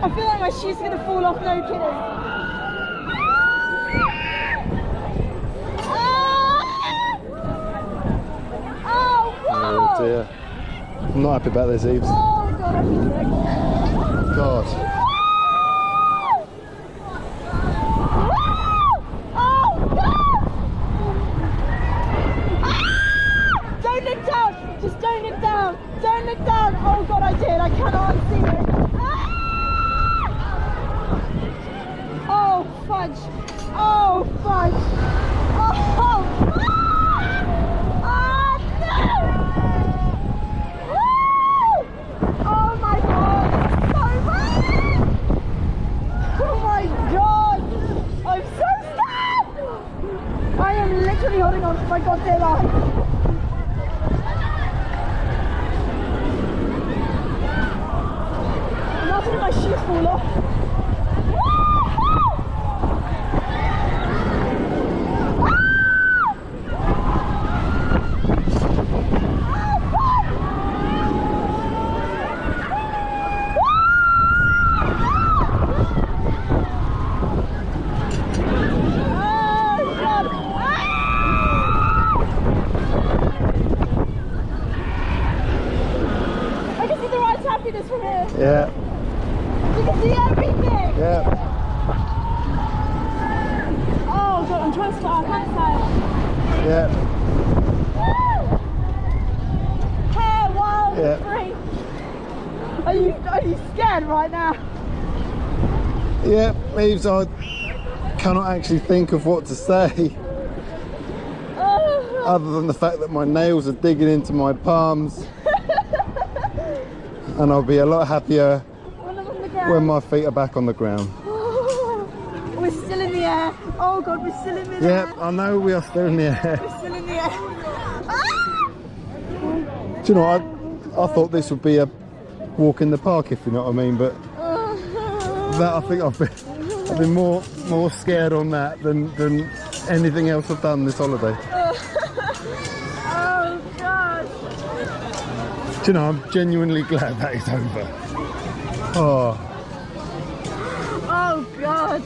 I feel like my shoe's gonna fall off, no kidding. Oh dear. I'm not happy about this, Eves. Oh god, I feel sick. God. Oh god! Don't look down! Just don't look down! Don't look down! Oh god, I did! I cannot see it! Oh fudge! Oh fudge! Oh fudge! Holding on to my goddamn life. Imagine if my shoes fall off. Yeah. You can see everything! Yeah. Oh god, I'm trying to start our campsite. Yeah. Hair wild Yeah. free. Are you scared right now? Yeah, Eves, I cannot actually think of what to say. Other than the fact that my nails are digging into my palms. And I'll be a lot happier when my feet are back on the ground. We're still in the air. Oh god, we're still in the air. Yeah, I know we are still in the air. We're still in the air. Do you know, I thought this would be a walk in the park, if you know what I mean, but that I think I've been more scared on that than anything else I've done this holiday. Oh god. Do you know, I'm genuinely glad that it's over. Oh. Oh god.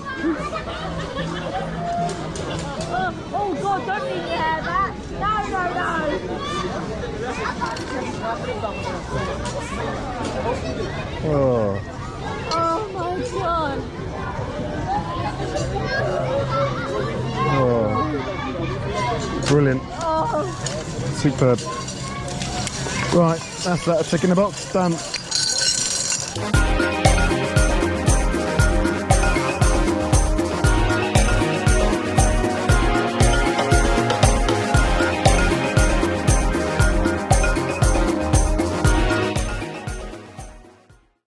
Oh god, don't leave your hair back. No, no, no. Oh. Oh my god. Oh. Brilliant. Oh. Superb. Right, that's that. Tick in the box. Done.